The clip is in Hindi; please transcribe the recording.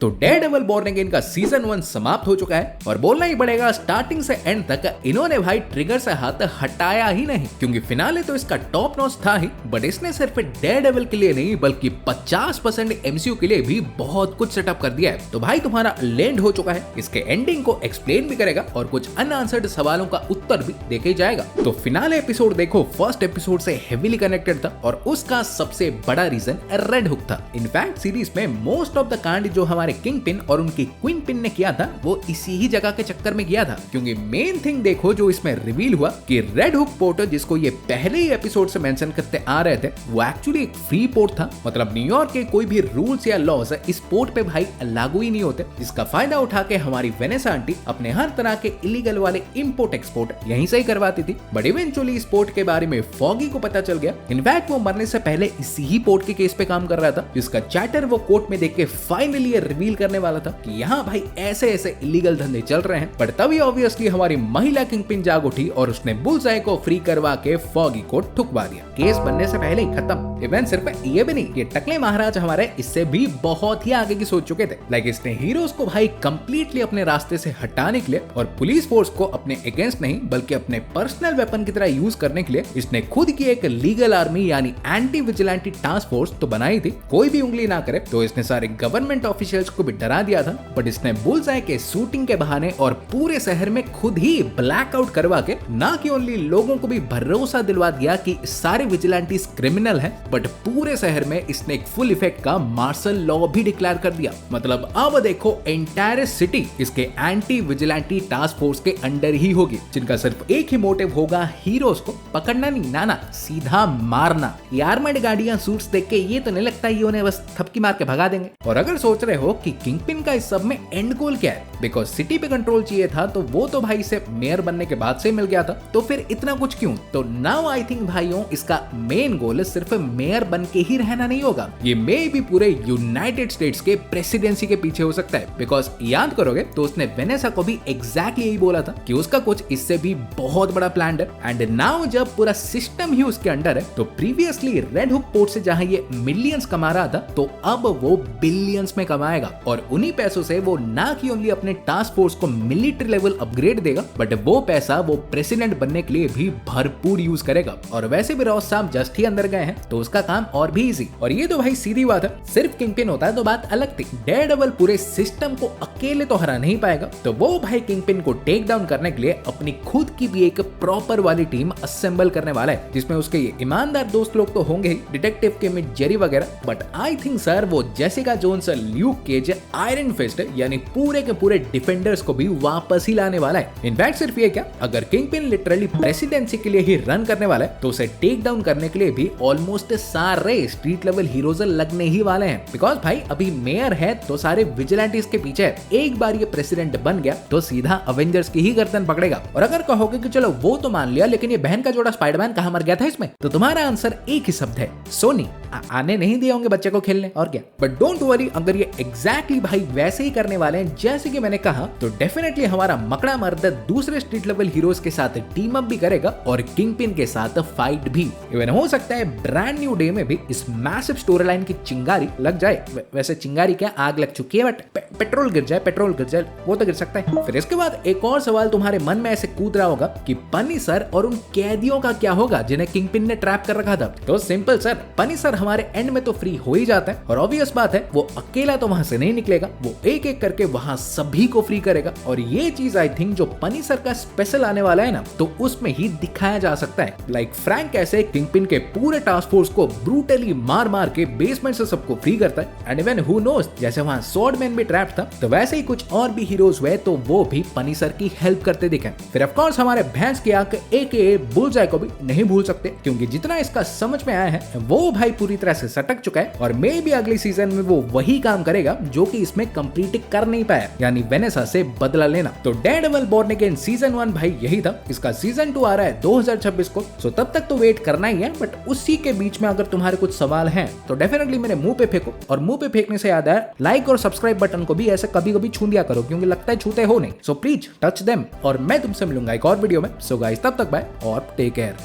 तो डेयरडेविल बॉर्न अगेन का सीजन 1 समाप्त हो चुका है और बोलना ही पड़ेगा स्टार्टिंग से एंड तक इन्होंने भाई ट्रिगर से हाथ हटाया ही नहीं, क्योंकि फिनाले तो इसका टॉप नॉच था ही, बट इसने सिर्फ डेयरडेविल के लिए नहीं बल्कि 50% एमसीयू के लिए भी बहुत कुछ सेटअप कर दिया है। तो भाई तुम्हारा लैंड हो चुका है, इसके एंडिंग को एक्सप्लेन भी करेगा और कुछ अनआंसर्ड सवालों का उत्तर भी देखे जाएगा। तो फिनाले एपिसोड देखो फर्स्ट एपिसोड से हेवीली कनेक्टेड था और उसका सबसे बड़ा रीजन रेड हुक था। इनफैक्ट सीरीज में मोस्ट ऑफ द कांड जो हमारे किंग पिन और उनकी क्वीन पिन ने किया था वो इसी ही जगह के चक्कर में किया था, क्योंकि मेन थिंग देखो जो इसमें रिवील हुआ कि रेड हुक पोर्ट जिसको ये पहले ही एपिसोड से मेंशन करते आ रहे थे वो एक्चुअली एक फ्री पोर्ट था। मतलब न्यूयॉर्क के कोई भी रूल्स या लॉज इस पोर्ट पे भाई लागू ही नहीं होते, जिसका फायदा उठा के हमारी वेनेसा आंटी अपने हर तरह के इलीगल वाले इंपोर्ट एक्सपोर्ट यहीं से ही करवाती थी। बट इवेंचुअली इस पोर्ट के बारे में फॉगी को पता चल गया। इनफैक्ट वो मरने से पहले इसी ही पोर्ट के केस पे काम कर रहा था, जिसका चैटर वो कोर्ट में देख के फाइनली रिवील करने वाला था कि यहाँ भाई ऐसे ऐसे इलीगल धंधे चल रहे हैं। पर तभी ऑब्वियसली हमारी महिला किंग पिन जाग उठी और उसने बुलसाई को फ्री करवा के फॉगी को ठुकवा दिया। केस बनने से पहले ही खत्म। इवेंट सिर्फ ये भी नहीं, ये टकले महाराज हमारे इससे भी बहुत ही आगे की सोच चुके थे। लाइक इसने हीरोज को भाई कंप्लीटली अपने रास्ते से हटाने के लिए और पुलिस फोर्स को अपने अगेंस्ट नहीं बल्कि अपने पर्सनल वेपन की तरह यूज करने के लिए इसने खुद की एक लीगल आर्मी यानी एंटी विजिलेंटी टास्क फोर्स तो बनाई थी। कोई भी उंगली ना करे तो इसने सारे गवर्नमेंट ऑफिशियल्स को भी डरा दिया था, बट इसने बुलसाई के शूटिंग के बहाने और पूरे शहर में खुद ही ब्लैकआउट करवा के ना कि ओनली लोगों को भी भरोसा दिलवा दिया कि सारे विजिलेंटीज क्रिमिनल हैं, बट पूरे शहर में इसने एक फुल इफेक्ट का मार्शल लॉ भी डिक्लेयर कर दिया। मतलब अब देखो एंटायर सिटी इसके एंटी विजिलेंटी टास्क फोर्स के अंडर ही होगी, जिनका सिर्फ एक ही मोटिव होगा हीरोज को पकड़ना नहीं, ना सीधा मारना। ये आर्मर्ड गाड़ियां सूट्स देख के ये तो नहीं लगता ये उन्हें बस थपकी मार के भगा देंगे। और अगर सोच रहे हो कि किंग पिन का इस सब में एंड गोल क्या है, बिकॉज सिटी पे कंट्रोल चाहिए था तो वो तो भाई से मेयर बनने के बाद से मिल गया था, तो फिर इतना कुछ क्यों? तो नाउ आई थिंक भाइयों इसका मेन गोल सिर्फ मेयर बन के ही रहना नहीं होगा, ये मे भी पूरे यूनाइटेड स्टेट्स के प्रेसिडेंसी के पीछे हो सकता है। बिकॉज याद करोगे तो उसने वेनेसा को भी एग्जैक्टली यही बोला था कि उसका कुछ इससे भी बहुत बड़ा प्लान है। एंड नाउ जब पूरा सिस्टम ही उसके अंडर है तो प्रीवियसली रेड हुक पोर्ट से जहां ये मिलियंस कमा रहा था तो अब वो बिलियंस में कमाएगा, और उन्हीं पैसों से वो ना कि ओनली अपने टास्क फोर्स को मिलिट्री लेवल अपग्रेड देगा, बट वो पैसा वो प्रेसिडेंट बनने के लिए भी भरपूर यूज करेगा। और वैसे भी रॉस साहब जस्ट ही अंदर गए हैं तो उसका काम और भी इजी। और ये तो भाई सीधी बात है, सिर्फ किंग पिन होता है तो बात अलग थी। डेयरडेविल पूरे सिस्टम को अकेले तो हरा नहीं पाएगा, तो वो भाई किंग पिन को टेक डाउन करने के लिए अपनी खुद की भी एक प्रॉपर वाली टीम असेंबल करने वाला है, जिसमें उसके ये ईमानदार दोस्त लोग तो होंगे ही, डिटेक्टिव के में जेरी वगैरह, बट आई थिंक सर वो Jessica Jones, Luke Cage, Iron Fist यानी पूरे के पूरे डिफेंडर्स को भी वापस ही लाने वाला है। इनफैक्ट सिर्फ ये क्या, अगर किंग पिन लिटरली प्रेसिडेंसी के लिए ही रन करने वाला है तो उसे टेक डाउन करने के लिए भी ऑलमोस्ट सारे स्ट्रीट लेवल हीरोज लगने ही वाले हैं। बिकॉज भाई अभी मेयर है तो सारे विजिलेंटीज के पीछे है, एक बार ये प्रेसिडेंट बन गया तो सीधा अवेंजर्स की ही गर्दन पकड़ेगा। और अगर कहोगे कि चलो वो तो मान लिया, लेकिन ये बहन का जोड़ा स्पाइडरमैन कहां मर गया था इसमें, तो तुम्हारा आंसर एक ही शब्द है, सोनी। आने नहीं दिया होंगे बच्चे को खेलने, और क्या। बट डोंट वरी, अगर ये एग्जैक्टली भाई वैसे ही करने वाले हैं जैसे कि मैंने कहा तो डेफिनेटली हमारा मकड़ा मर्द दूसरे स्ट्रीट लेवल हीरोज के साथ टीम अप भी करेगा और किंग पिन के साथ फाइट भी। इवन हो सकता है ब्रांड न्यू डे में भी इस मैसिव स्टोरी लाइन की चिंगारी लग जाए। वैसे चिंगारी क्या, आग लग चुकी है, बट पेट्रोल गिर जाए वो तो गिर सकता है। फिर इसके बाद एक और सवाल तुम्हारे मन में ऐसे कूद रहा होगा कि पनीसर और उन कैदियों का क्या होगा जिन्हें किंग पिन ने ट्रैप कर रखा था। तो सिंपल सर, पनीसर हमारे एंड में तो फ्री हो ही जाता है, और ऑब्वियस बात है वो अकेला तो वहां से नहीं निकलेगा, वो एक एक करके वहां सभी को फ्री करेगा। और ये चीज आई थिंक जो पनीसर का स्पेशल आने वाला है ना तो उसमें ही दिखाया जा सकता है। लाइक फ्रैंक कैसे किंग पिन के पूरे टास्क फोर्स को ब्रूटली मार मार के बेसमेंट से सबको फ्री करता है। एंड इवन हु नोस, जैसे वहां स्वॉर्डमैन भी ट्रैप था तो वैसे ही कुछ और भी हीरोज हुए तो वो भी पनीसर की हेल्प करते दिखे। फिर ऑफ कोर्स हमारे भैंस की आंख एके बुलसाई को भी नहीं भूल सकते, क्योंकि जितना इसका समझ में आया है वो भाई पूरी तरह से सटक चुका है, और मे भी अगली सीजन में वो वही काम करेगा जो कि इसमें कंप्लीट कर नहीं पाया, यानी वेनेसा से बदला लेना। तो डेयरडेविल बॉर्न अगेन सीजन 1 भाई यही था। इसका सीजन 2 आ रहा है 2026 को, सो तब तक तो वेट करना ही है। बट उसी के बीच में अगर तुम्हारे कुछ सवाल हैं तो डेफिनेटली मेरे मुंह पे फेंको, और मुंह पे फेंकने से याद है लाइक और सब्सक्राइब बटन को भी ऐसे कभी कभी छू दिया करो, क्योंकि लगता है छूते हो नहीं। सो प्लीज टच देम, और मैं तुमसे मिलूंगा एक और वीडियो में। सो गाइस तब तक बाय और टेक केयर।